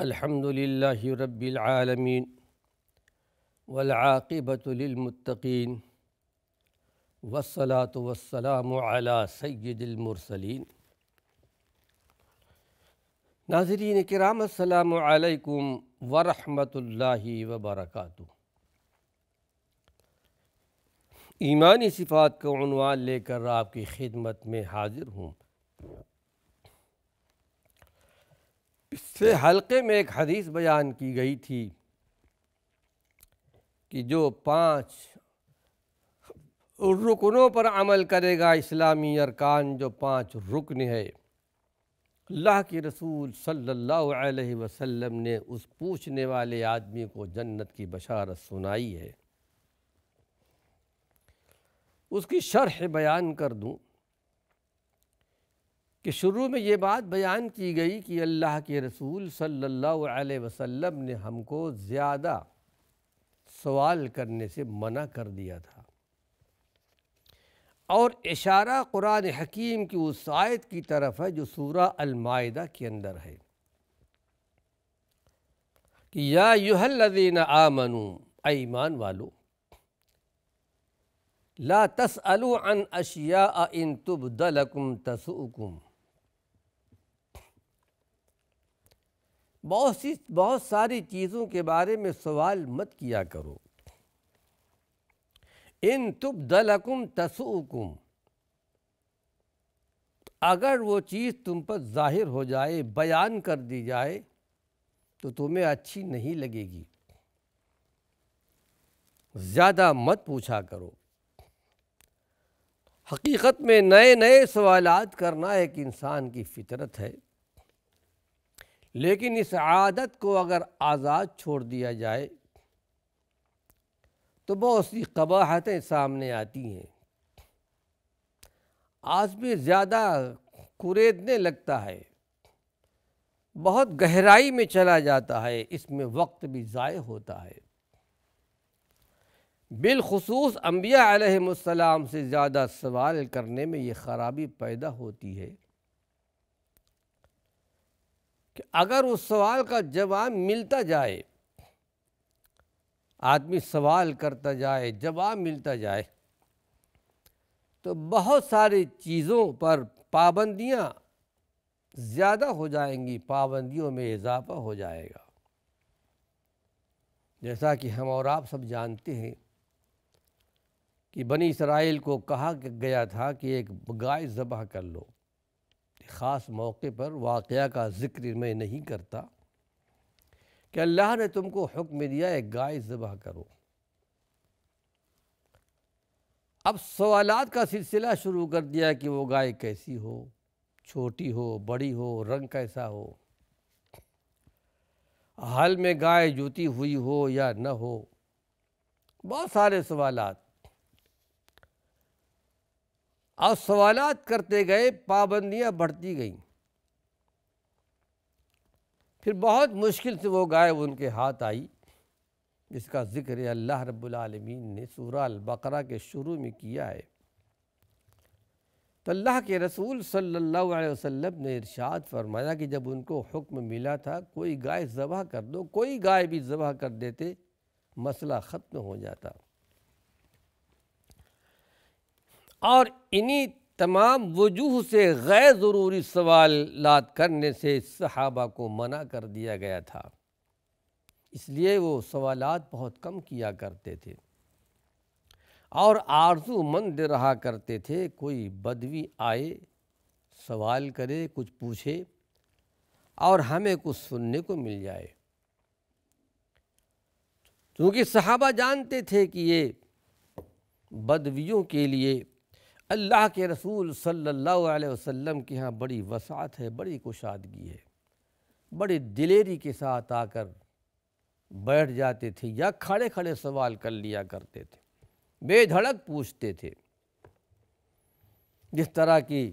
الحمد للہ رب العالمین والعاقبۃ للمتقین والصلاة والسلام علی سید المرسلین۔ ناظرین کرام، السلام علیکم ورحمۃ اللہ وبرکاتہ۔ ایمانی صفات کا عنوان لے کر آپ کی خدمت میں حاضر ہوں۔ پچھلے حلقے میں ایک حدیث بیان کی گئی تھی کہ جو 5 رکنوں پر عمل کرے گا، اسلامی ارکان جو 5 رکن ہے، اللہ کے رسول صلی اللہ علیہ وسلم نے اس پوچھنے والے آدمی کو جنت کی بشارت سنائی ہے۔ اس کی شرح بیان کر دوں کہ شروع میں یہ بات بیان کی گئی کہ اللہ کے رسول صلی اللہ علیہ وسلم نے ہم کو زیادہ سوال کرنے سے منع کر دیا تھا، اور اشارہ قرآن حکیم کی اس آیت کی طرف ہے جو سورہ المائدہ کے اندر ہے کہ یا ایھا الذین آمنوا، اے ایمان والو، لا تسألوا عن اشیاء ان تبد لکم تسؤکم۔ بہت ساری چیزوں کے بارے میں سوال مت کیا کرو۔ ان تبد لکم تسؤکم، اگر وہ چیز تم پر ظاہر ہو جائے، بیان کر دی جائے تو تمہیں اچھی نہیں لگے گی، زیادہ مت پوچھا کرو۔ حقیقت میں نئے سوالات کرنا ایک انسان کی فطرت ہے، لیکن اس عادت کو اگر آزاد چھوڑ دیا جائے تو بہت سی قباحتیں سامنے آتی ہیں۔ آدمی زیادہ کریدنے لگتا ہے، بہت گہرائی میں چلا جاتا ہے، اس میں وقت بھی ضائع ہوتا ہے۔ بالخصوص انبیاء علیہم السلام سے زیادہ سوال کرنے میں یہ خرابی پیدا ہوتی ہے کہ اگر اس سوال کا جواب ملتا جائے، آدمی سوال کرتا جائے، جواب ملتا جائے، تو بہت ساری چیزوں پر پابندیاں زیادہ ہو جائیں گی، پابندیوں میں اضافہ ہو جائے گا۔ جیسا کہ ہم اور آپ سب جانتے ہیں کہ بنی اسرائیل کو کہا گیا تھا کہ ایک گائے ذبح کر لو۔ خاص موقع پر، واقعہ کا ذکر میں نہیں کرتا، کہ اللہ نے تم کو حکم دیا ایک گائے ذبح کرو۔ اب سوالات کا سلسلہ شروع کر دیا کہ وہ گائے کیسی ہو، چھوٹی ہو، بڑی ہو، رنگ کیسا ہو، حل میں گائے جوتی ہوئی ہو یا نہ ہو، بہت سارے سوالات۔ اور سوالات کرتے گئے، پابندیاں بڑھتی گئیں، پھر بہت مشکل سے وہ گائے ان کے ہاتھ آئی، جس کا ذکر اللہ رب العالمین نے سورہ البقرہ کے شروع میں کیا ہے۔ تو اللہ کے رسول صلی اللہ علیہ وسلم نے ارشاد فرمایا کہ جب ان کو حکم ملا تھا کوئی گائے ذبح کر دو، کوئی گائے بھی ذبح کر دیتے، مسئلہ ختم ہو جاتا۔ اور انہی تمام وجوہ سے غیر ضروری سوالات کرنے سے صحابہ کو منع کر دیا گیا تھا، اس لیے وہ سوالات بہت کم کیا کرتے تھے اور آرزو مند رہا کرتے تھے۔ کوئی بدوی آئے، سوال کرے، کچھ پوچھے اور ہمیں کچھ سننے کو مل جائے، کیونکہ صحابہ جانتے تھے کہ یہ بدویوں کے لیے اللہ کے رسول صلی اللہ علیہ وسلم کے ہاں بڑی وسعت ہے، بڑی کشادگی ہے، بڑی دلیری کے ساتھ آ کر بیٹھ جاتے تھے یا کھڑے کھڑے سوال کر لیا کرتے تھے، بے دھڑک پوچھتے تھے۔ جس طرح کی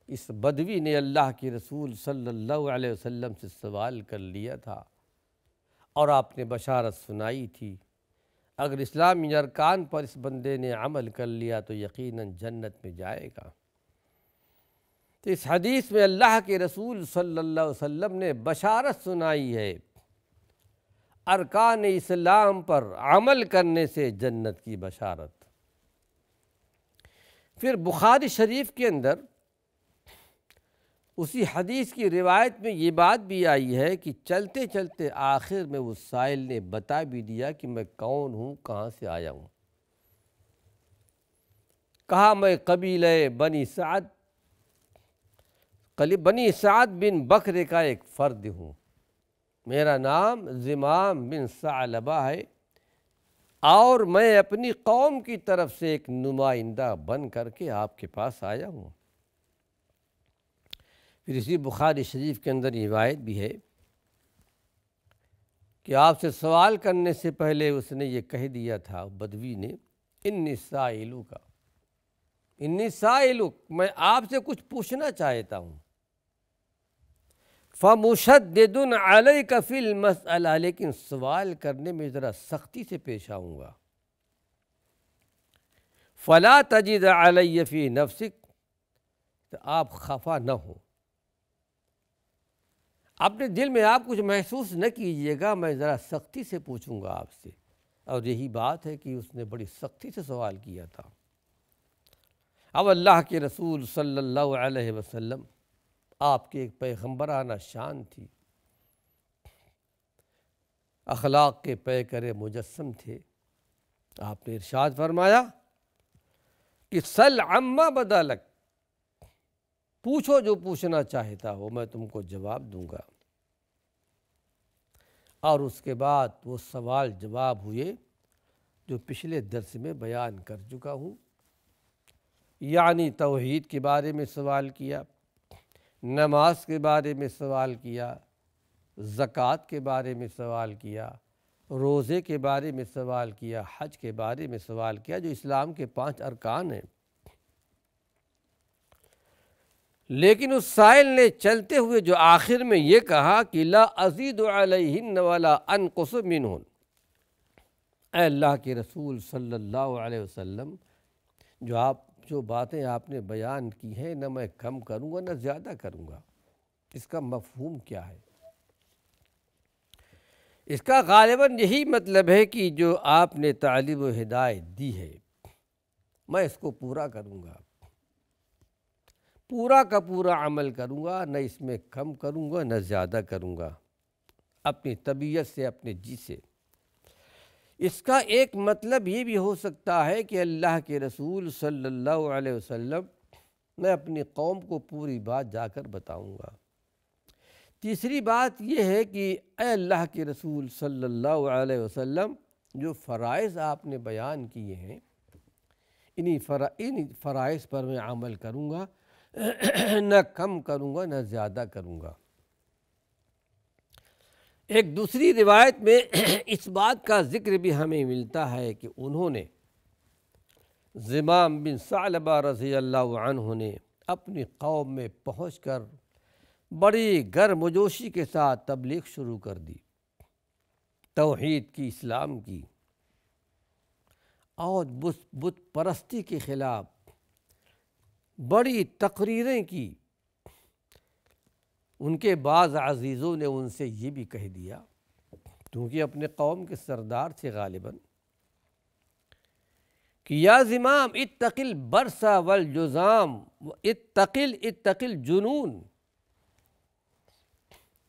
اس بدوی نے اللہ کے رسول صلی اللہ علیہ وسلم سے سوال کر لیا تھا اور آپ نے بشارت سنائی تھی، اگر اسلامی ارکان پر اس بندے نے عمل کر لیا تو یقیناً جنت میں جائے گا۔ تو اس حدیث میں اللہ کے رسول صلی اللہ علیہ وسلم نے بشارت سنائی ہے ارکان اسلام پر عمل کرنے سے جنت کی بشارت۔ پھر بخاری شریف کے اندر اسی حدیث کی روایت میں یہ بات بھی آئی ہے کہ چلتے چلتے آخر میں اس سائل نے بتا بھی دیا کہ میں کون ہوں، کہاں سے آیا ہوں۔ کہا میں قبیلہ بنی سعد بن بکر کا ایک فرد ہوں، میرا نام زمام بن ثعلبہ ہے، اور میں اپنی قوم کی طرف سے ایک نمائندہ بن کر کے آپ کے پاس آیا ہوں۔ پھر اسی بخاری شریف کے اندر روایت بھی ہے کہ آپ سے سوال کرنے سے پہلے اس نے یہ کہہ دیا تھا بدوی نے، انی سائلک، میں آپ سے کچھ پوچھنا چاہتا ہوں، فمشدد علیک فی المسئلہ، لیکن سوال کرنے میں ذرا سختی سے پیش آؤں گا، فلا تجد علی فی نفسک، تو آپ خفا نہ ہو، اپنے دل میں آپ کچھ محسوس نہ کیجئے گا، میں ذرا سختی سے پوچھوں گا آپ سے۔ اور یہی بات ہے کہ اس نے بڑی سختی سے سوال کیا تھا۔ اب اللہ کے رسول صلی اللہ علیہ وسلم آپ کے ایک پیغمبرانہ شان تھی، اخلاق کے پیکر مجسم تھے۔ آپ نے ارشاد فرمایا کہ سل عما بدا لک، پوچھو جو پوچھنا چاہتا ہو، میں تم کو جواب دوں گا۔ اور اس کے بعد وہ سوال جواب ہوئے جو پچھلے درس میں بیان کر چکا ہوں، یعنی توحید کے بارے میں سوال کیا، نماز کے بارے میں سوال کیا، زکوٰۃ کے بارے میں سوال کیا، روزے کے بارے میں سوال کیا، حج کے بارے میں سوال کیا، جو اسلام کے 5 ارکان ہیں۔ لیکن اس سائل نے چلتے ہوئے جو آخر میں یہ کہا کہ لا ازید علیہن ولا انقص منہن، اے اللہ کے رسول صلی اللہ علیہ وسلم، جو باتیں آپ نے بیان کی ہیں، نہ میں کم کروں گا نہ زیادہ کروں گا۔ اس کا مفہوم کیا ہے؟ اس کا غالباً یہی مطلب ہے کہ جو آپ نے تعلیم و ہدایت دی ہے، میں اس کو پورا کروں گا، پورا کا پورا عمل کروں گا، نہ اس میں کم کروں گا نہ زیادہ کروں گا، اپنی طبیعت سے، اپنے جی سے۔ اس کا ایک مطلب یہ بھی ہو سکتا ہے کہ اللہ کے رسول صلی اللہ علیہ وسلم، میں اپنی قوم کو پوری بات جا کر بتاؤں گا۔ تیسری بات یہ ہے کہ اے اللہ کے رسول صلی اللہ علیہ وسلم، جو فرائض آپ نے بیان کیے ہیں، انہی فرائض پر میں عمل کروں گا، نہ کم کروں گا نہ زیادہ کروں گا۔ ایک دوسری روایت میں اس بات کا ذکر بھی ہمیں ملتا ہے کہ انہوں نے، زمام بن ثعلبہ رضی اللہ عنہ نے اپنی قوم میں پہنچ کر بڑی گرمجوشی کے ساتھ تبلیغ شروع کر دی، توحید کی، اسلام کی، اور بت پرستی کے خلاف بڑی تقریریں کی۔ ان کے بعض عزیزوں نے ان سے یہ بھی کہہ دیا، کیونکہ اپنے قوم کے سردار تھے غالباً، کہ یا زمام اتق البرص والجذام اتق الجنون،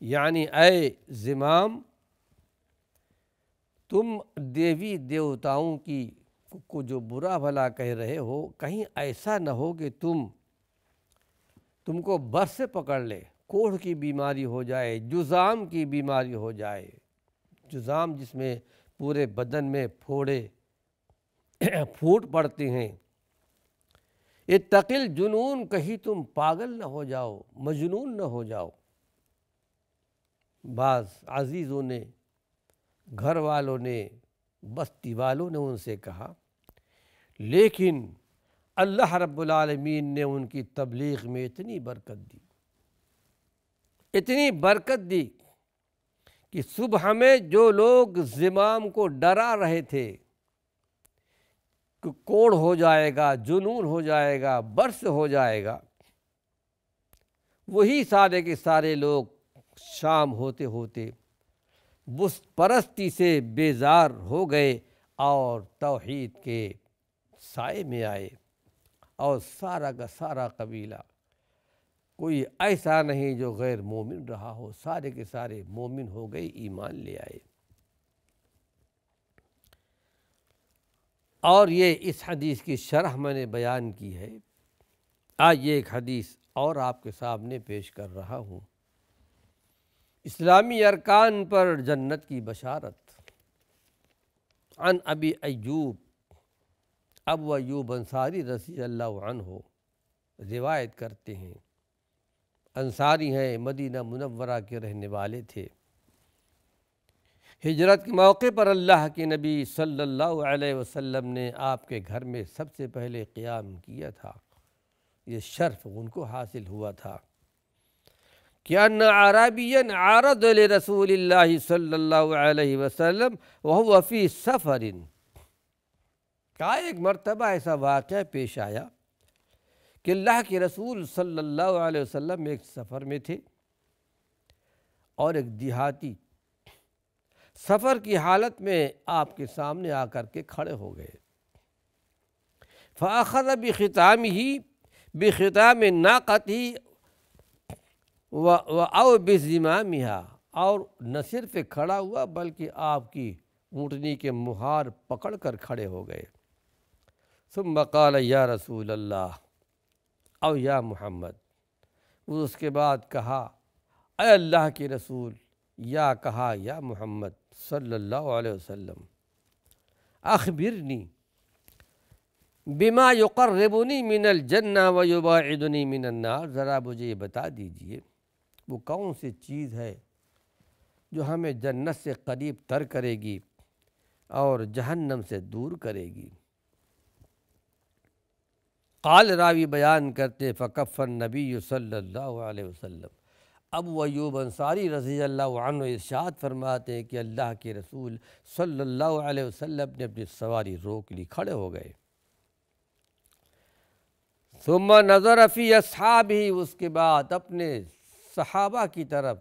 یعنی اے زمام، تم دیوی دیوتاؤں کی کو جو برا بھلا کہہ رہے ہو، کہیں ایسا نہ ہو کہ تم کو برس پکڑ لے، کوڑھ کی بیماری ہو جائے، جذام کی بیماری ہو جائے، جذام جس میں پورے بدن میں پھوڑے پھوٹ پڑتے ہیں، اتق الجنون، کہیں تم پاگل نہ ہو جاؤ، مجنون نہ ہو جاؤ۔ بعض عزیزوں نے، گھر والوں نے، بستی والوں نے ان سے کہا، لیکن اللہ رب العالمین نے ان کی تبلیغ میں اتنی برکت دی کہ صبح میں جو لوگ زمام کو ڈرا رہے تھے کہ کوڑھ ہو جائے گا، جنون ہو جائے گا، برس ہو جائے گا، وہی سارے کے سارے لوگ شام ہوتے ہوتے بت پرستی سے بیزار ہو گئے اور توحید کے سائے میں آئے، اور سارا کا سارا قبیلہ، کوئی ایسا نہیں جو غیر مومن رہا ہو، سارے کے سارے مومن ہو گئے، ایمان لے آئے۔ اور یہ اس حدیث کی شرح میں نے بیان کی ہے۔ آج یہ ایک حدیث اور آپ کے سامنے پیش کر رہا ہوں۔ اسلامی ارکان پر جنت کی بشارت۔ عن ابی ایوب، ابو ایوب انصاری رضی اللہ عنہ روایت کرتے ہیں، انصاری ہیں، مدینہ منورہ کے رہنے والے تھے۔ ہجرت کے موقع پر اللہ کے نبی صلی اللہ علیہ وسلم نے آپ کے گھر میں سب سے پہلے قیام کیا تھا۔ یہ شرف ان کو حاصل ہوا تھا کہ ان اعرابیا عرض لرسول اللہ صلی اللہ علیہ وسلم وهو فی سفر، کہ ایک مرتبہ ایسا واقعہ پیش آیا کہ اللہ کے رسول صلی اللہ علیہ وسلم ایک سفر میں تھے، اور ایک دیہاتی سفر کی حالت میں آپ کے سامنے آ کر کے کھڑے ہو گئے۔ فأخذ بختام ناقته او بزمامها، اور نہ صرف کھڑا ہوا بلکہ آپ کی اونٹنی کے مہار پکڑ کر کھڑے ہو گئے۔ ثم قال یا رسول اللہ او یا محمد، وہ اس کے بعد کہا اے اللہ کے رسول، یا کہا یا محمد صلی اللہ علیہ وسلم، اخبرنی بما یقربنی من الجنہ ویباعدنی من النار، ذرا مجھے یہ بتا دیجئے وہ کون سی چیز ہے جو ہمیں جنت سے قریب تر کرے گی اور جہنم سے دور کرے گی۔ قال، راوی بیان کرتے، فکف النبی صلی اللہ علیہ وسلم، ابو ایوب انصاری رضی اللہ عنہ ارشاد فرماتے ہیں کہ اللہ کے رسول صلی اللہ علیہ وسلم نے اپنی سواری روک لی، کھڑے ہو گئے۔ ثم نظر فی اصحابہ، اس کے بعد اپنے صحابہ کی طرف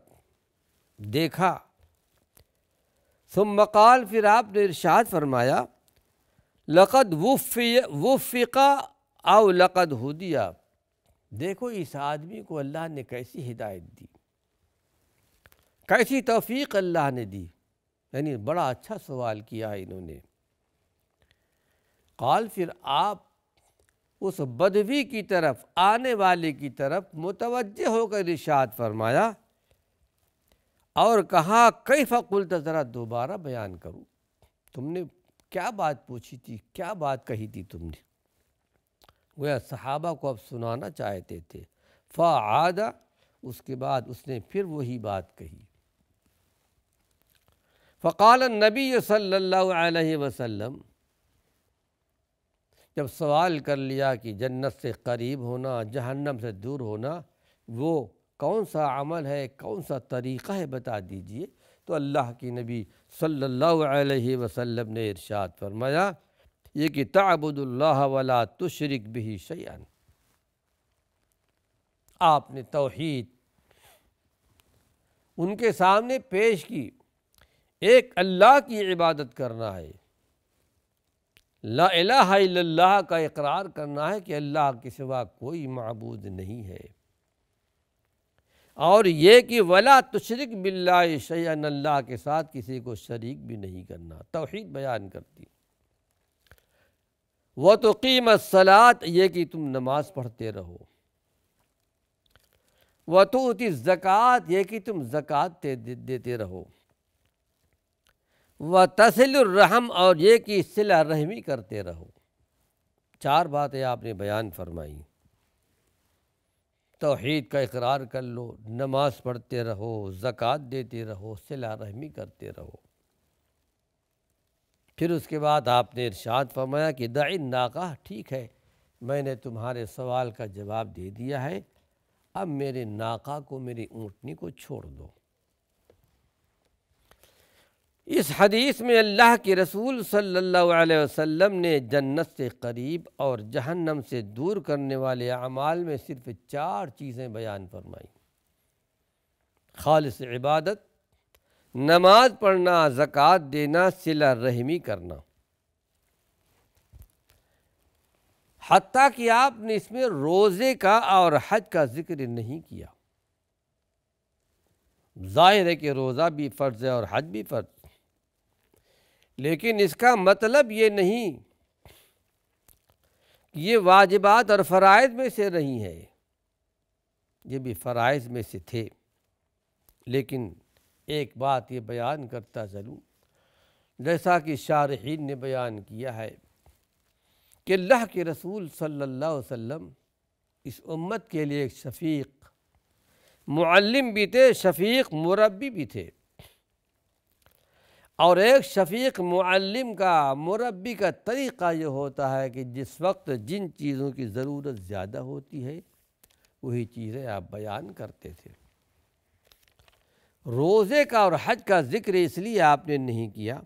دیکھا۔ ثم قال، پھر آپ نے ارشاد فرمایا، لقد وفق او لقد ہدی، دیکھو اس آدمی کو اللہ نے کیسی ہدایت دی، کیسی توفیق اللہ نے دی، یعنی بڑا اچھا سوال کیا ہے انہوں نے۔ قال، پھر آپ اس بدوی کی طرف، آنے والے کی طرف متوجہ ہو کر ارشاد فرمایا اور کہا، کیف قلت، ذرا دوبارہ بیان کرو، تم نے کیا بات پوچھی تھی، کیا بات کہی تھی تم نے؟ وہ صحابہ کو اب سنانا چاہتے تھے۔ فعاد، اس کے بعد اس نے پھر وہی بات کہی۔ فقال النبی صلی اللہ علیہ وسلم، جب سوال کر لیا کہ جنت سے قریب ہونا، جہنم سے دور ہونا وہ کون سا عمل ہے، کون سا طریقہ ہے، بتا دیجئے، تو اللہ کی نبی صلی اللہ علیہ وسلم نے ارشاد فرمایا، یہ کہ تعبد اللہ ولا تشرک بہ شیئا، آپ نے توحید ان کے سامنے پیش کی، ایک اللہ کی عبادت کرنا ہے، لا الہ الا اللہ کا اقرار کرنا ہے کہ اللہ کے سوا کوئی معبود نہیں ہے، اور یہ کہ ولا تشرک باللہ شیئا، اللہ کے ساتھ کسی کو شریک بھی نہیں کرنا، توحید بیان کرتی۔ وتقیم الصلاۃ، یہ کہ تم نماز پڑھتے رہو۔ وتؤتی الزکوٰۃ، یہ کہ تم زکوٰۃ دیتے رہو۔ وتصل الرحم، اور یہ کہ صلہ رحمی کرتے رہو۔ چار باتیں آپ نے بیان فرمائی، توحید کا اقرار کر لو، نماز پڑھتے رہو، زکوٰۃ دیتے رہو، صلہ رحمی کرتے رہو۔ پھر اس کے بعد آپ نے ارشاد فرمایا کہ دع الناقہ، ٹھیک ہے میں نے تمہارے سوال کا جواب دے دیا ہے، اب میرے ناقہ کو، میری اونٹنی کو چھوڑ دو۔ اس حدیث میں اللہ کے رسول صلی اللہ علیہ وسلم نے جنت سے قریب اور جہنم سے دور کرنے والے اعمال میں صرف 4 چیزیں بیان فرمائیں۔ خالص عبادت، نماز پڑھنا، زکوٰۃ دینا، صلہ رحمی کرنا۔ حتیٰ کہ آپ نے اس میں روزے کا اور حج کا ذکر نہیں کیا۔ ظاہر ہے کہ روزہ بھی فرض ہے اور حج بھی فرض، لیکن اس کا مطلب یہ نہیں کہ یہ واجبات اور فرائض میں سے نہیں ہے، یہ بھی فرائض میں سے تھے۔ لیکن ایک بات یہ بیان کرتا چلوں، جیسا کہ شارحین نے بیان کیا ہے کہ اللہ کے رسول صلی اللہ علیہ وسلم اس امت کے لیے ایک شفیق معلم بھی تھے، شفیق مربی بھی تھے، اور ایک شفیق معلم کا، مربی کا طریقہ یہ ہوتا ہے کہ جس وقت جن چیزوں کی ضرورت زیادہ ہوتی ہے وہی چیزیں آپ بیان کرتے تھے۔ روزے کا اور حج کا ذکر اس لیے آپ نے نہیں کیا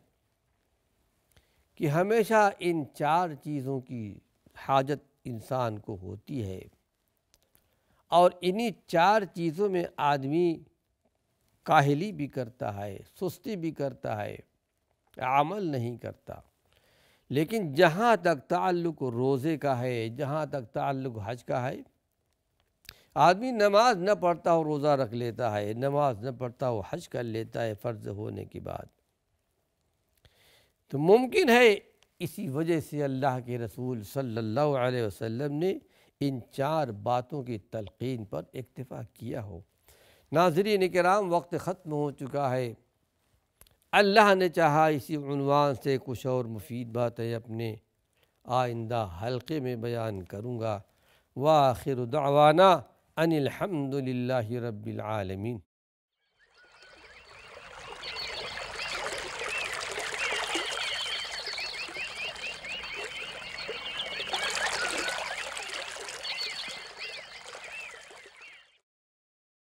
کہ ہمیشہ ان چار چیزوں کی حاجت انسان کو ہوتی ہے، اور انہی چار چیزوں میں آدمی کاہلی بھی کرتا ہے، سستی بھی کرتا ہے، عمل نہیں کرتا۔ لیکن جہاں تک تعلق روزے کا ہے، جہاں تک تعلق حج کا ہے، آدمی نماز نہ پڑھتا ہو روزہ رکھ لیتا ہے، نماز نہ پڑھتا ہو حج کر لیتا ہے فرض ہونے کے بعد۔ تو ممکن ہے اسی وجہ سے اللہ کے رسول صلی اللہ علیہ وسلم نے ان چار باتوں کی تلقین پر اکتفا کیا ہو۔ ناظرین کرام، وقت ختم ہو چکا ہے۔ اللہ نے چاہا اسی عنوان سے کچھ اور مفید باتیں اپنے آئندہ حلقے میں بیان کروں گا۔ وآخر دعوانا ان الحمد للہ رب العالمین۔